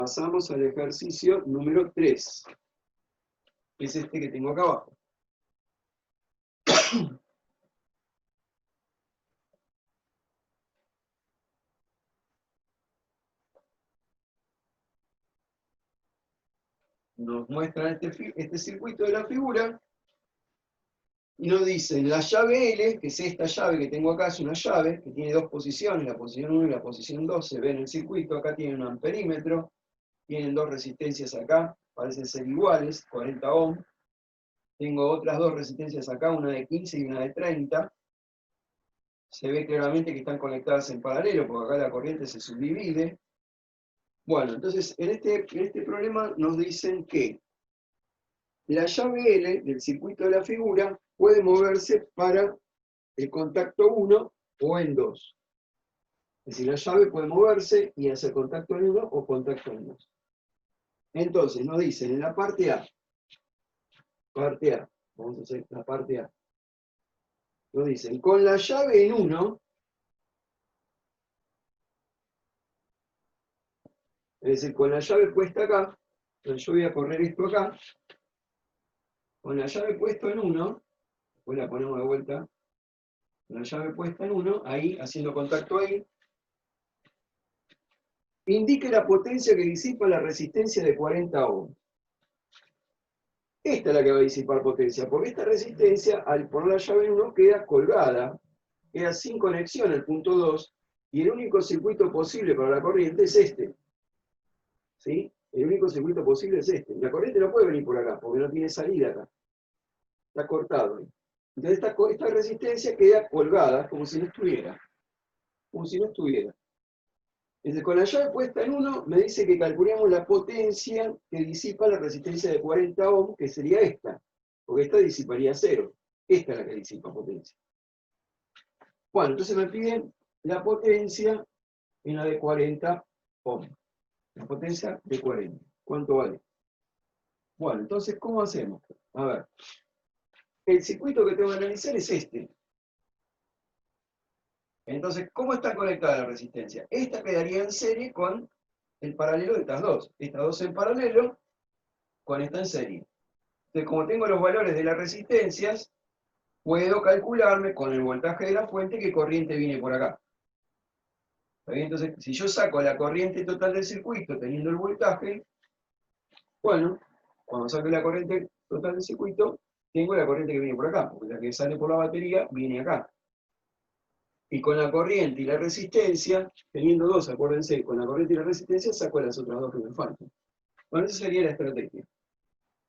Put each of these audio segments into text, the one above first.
Pasamos al ejercicio número 3, que es este que tengo acá abajo. Nos muestran este circuito de la figura y nos dicen la llave L, que es esta llave que tengo acá, es una llave que tiene dos posiciones, la posición 1 y la posición 2, se ve en el circuito, acá tiene un amperímetro, tienen dos resistencias acá, parecen ser iguales, 40 ohm. Tengo otras dos resistencias acá, una de 15 y una de 30. Se ve claramente que están conectadas en paralelo, porque acá la corriente se subdivide. Bueno, entonces en este problema nos dicen que la llave L del circuito de la figura puede moverse para el contacto 1 o en 2. Es decir, la llave puede moverse y hacer contacto en 1 o contacto en 2. Entonces nos dicen en la parte A, vamos a hacer la parte A. Nos dicen, con la llave en 1, es decir, con la llave puesta acá, entonces yo voy a correr esto acá, con la llave puesta en 1, después la ponemos de vuelta, con la llave puesta en 1, ahí, haciendo contacto ahí, indique la potencia que disipa la resistencia de 40 ohms. Esta es la que va a disipar potencia, porque esta resistencia, al poner la llave en 1, queda colgada, queda sin conexión al punto 2, y el único circuito posible para la corriente es este. ¿Sí? El único circuito posible es este. La corriente no puede venir por acá, porque no tiene salida acá. Está cortado ahí. Entonces esta resistencia queda colgada, como si no estuviera. Como si no estuviera. Entonces, con la llave puesta en 1, me dice que calculemos la potencia que disipa la resistencia de 40 ohms, que sería esta. Porque esta disiparía 0. Esta es la que disipa potencia. Bueno, entonces me piden la potencia en la de 40 ohms. La potencia de 40. ¿Cuánto vale? Bueno, entonces, ¿cómo hacemos? A ver. El circuito que tengo que analizar es este. Entonces, ¿cómo está conectada la resistencia? Esta quedaría en serie con el paralelo de estas dos. Estas dos en paralelo con esta en serie. Entonces, como tengo los valores de las resistencias, puedo calcularme con el voltaje de la fuente qué corriente viene por acá. ¿Está bien? Entonces, si yo saco la corriente total del circuito teniendo el voltaje, bueno, cuando saque la corriente total del circuito, tengo la corriente que viene por acá, porque la que sale por la batería viene acá. Y con la corriente y la resistencia, teniendo dos, acuérdense, con la corriente y la resistencia saco las otras dos que me faltan. Bueno, esa sería la estrategia.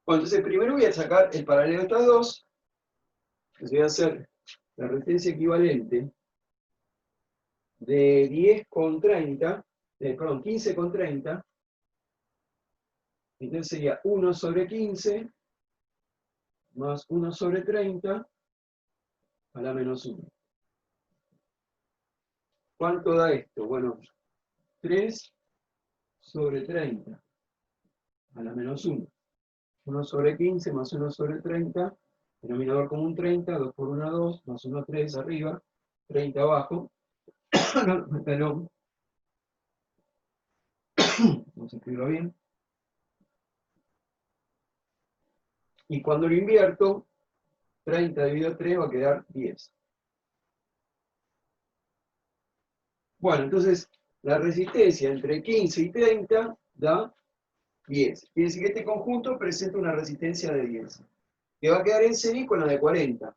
Bueno, entonces primero voy a sacar el paralelo de estas dos. Entonces voy a hacer la resistencia equivalente de 10,30, perdón, 15,30. Entonces sería 1 sobre 15 más 1 sobre 30 a la menos 1. ¿Cuánto da esto? Bueno, 3 sobre 30 a la menos 1. 1 sobre 15 más 1 sobre 30, denominador común 30, 2 por 1, 2, más 1, 3 arriba, 30 abajo. Perdón. Vamos a escribirlo bien. Y cuando lo invierto, 30 dividido 3 va a quedar 10. Bueno, entonces la resistencia entre 15 y 30 da 10. Quiere decir que este conjunto presenta una resistencia de 10, que va a quedar en serie con la de 40.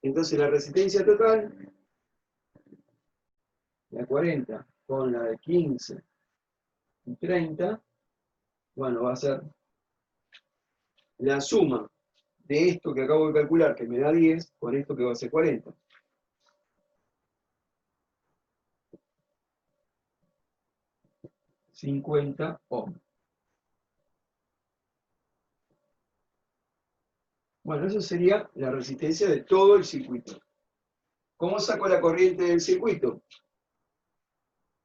Entonces la resistencia total, la 40 con la de 15 y 30, bueno, va a ser la suma de esto que acabo de calcular, que me da 10, con esto que va a ser 40. $50 ohms. Bueno, eso sería la resistencia de todo el circuito. ¿Cómo saco la corriente del circuito?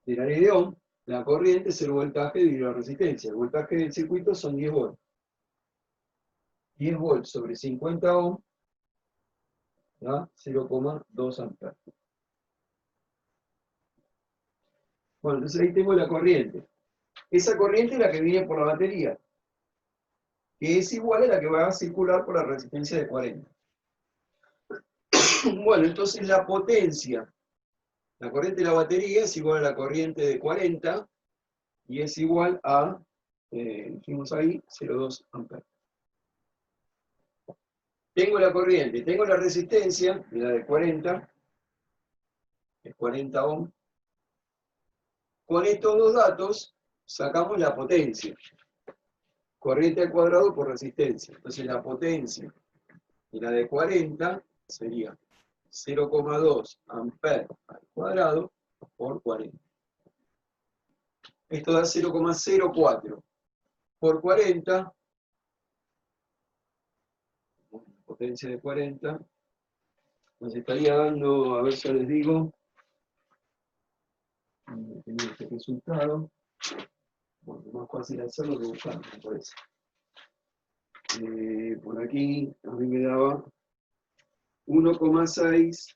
De la ley de Ohm, la corriente es el voltaje dividido la resistencia. El voltaje del circuito son 10 volts. 10 volts sobre 50 ohms da 0,2 amperes. Bueno, entonces ahí tengo la corriente. esa corriente es la que viene por la batería, que es igual a la que va a circular por la resistencia de 40. Bueno, entonces la potencia, la corriente de la batería es igual a la corriente de 40 y es igual a, dijimos ahí, 0,2 amperes. Tengo la corriente, tengo la resistencia, la de 40, es 40 ohm. Con estos dos datos sacamos la potencia. Corriente al cuadrado por resistencia. Entonces la potencia de la de 40 sería 0,2 amperes al cuadrado por 40. Esto da 0,04 por 40. Potencia de 40. Nos estaría dando, a ver si les digo, tengo este resultado. Bueno, es más fácil hacerlo que buscarlo, me parece. Por aquí a mí me daba 1,6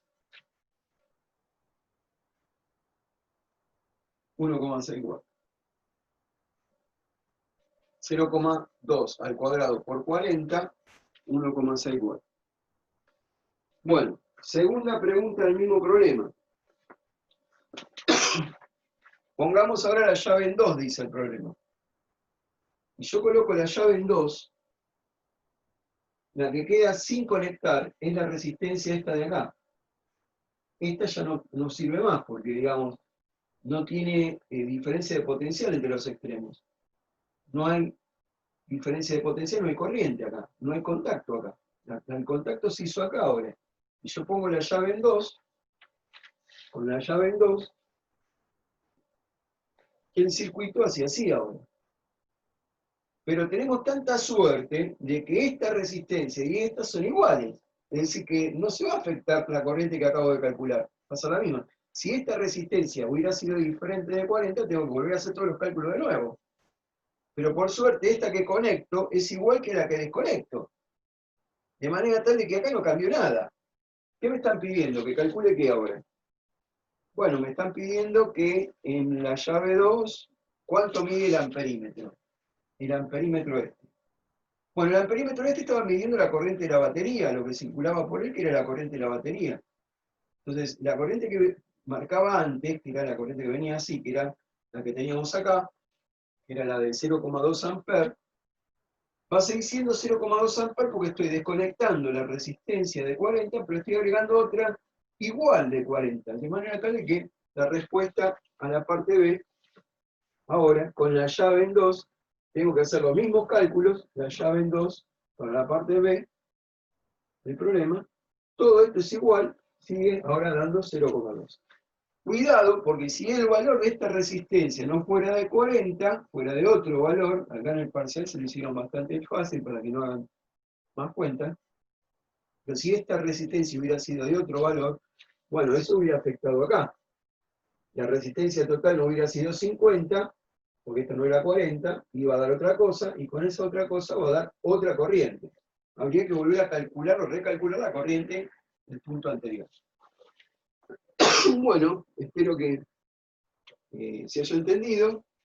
1,64. 0,2 al cuadrado por 40, 1,64. Bueno, segunda pregunta del mismo problema. Pongamos ahora la llave en 2, dice el problema. Y yo coloco la llave en 2, la que queda sin conectar es la resistencia esta de acá. Esta ya no sirve más porque, digamos, no tiene diferencia de potencial entre los extremos. No hay diferencia de potencial, no hay corriente acá, no hay contacto acá. El contacto se hizo acá ahora. Y yo pongo la llave en 2, con la llave en 2, que el circuito hace así ahora. Pero tenemos tanta suerte de que esta resistencia y esta son iguales. Es decir, que no se va a afectar la corriente que acabo de calcular. Pasa la misma. Si esta resistencia hubiera sido diferente de 40, tengo que volver a hacer todos los cálculos de nuevo. Pero por suerte, esta que conecto es igual que la que desconecto. De manera tal de que acá no cambió nada. ¿Qué me están pidiendo? ¿Que calcule qué ahora? Bueno, me están pidiendo que en la llave 2, ¿cuánto mide el amperímetro? El amperímetro este. Bueno, el amperímetro este estaba midiendo la corriente de la batería, lo que circulaba por él, que era la corriente de la batería. Entonces, la corriente que marcaba antes, que era la corriente que venía así, que era la que teníamos acá, que era la de 0,2 amperes, va a seguir siendo 0,2 amperes porque estoy desconectando la resistencia de 40, pero estoy agregando otra igual de 40, de manera tal de que la respuesta a la parte B, ahora, con la llave en 2, tengo que hacer los mismos cálculos, la llave en 2, para la parte B del problema, todo esto es igual, sigue ahora dando 0,2. Cuidado, porque si el valor de esta resistencia no fuera de 40, fuera de otro valor, acá en el parcial se lo hicieron bastante fácil para que no hagan más cuenta, pero si esta resistencia hubiera sido de otro valor, bueno, eso hubiera afectado acá. La resistencia total no hubiera sido 50, porque esta no era 40, iba a dar otra cosa, y con esa otra cosa va a dar otra corriente. Habría que volver a calcular o recalcular la corriente del punto anterior. Bueno, espero que se haya entendido.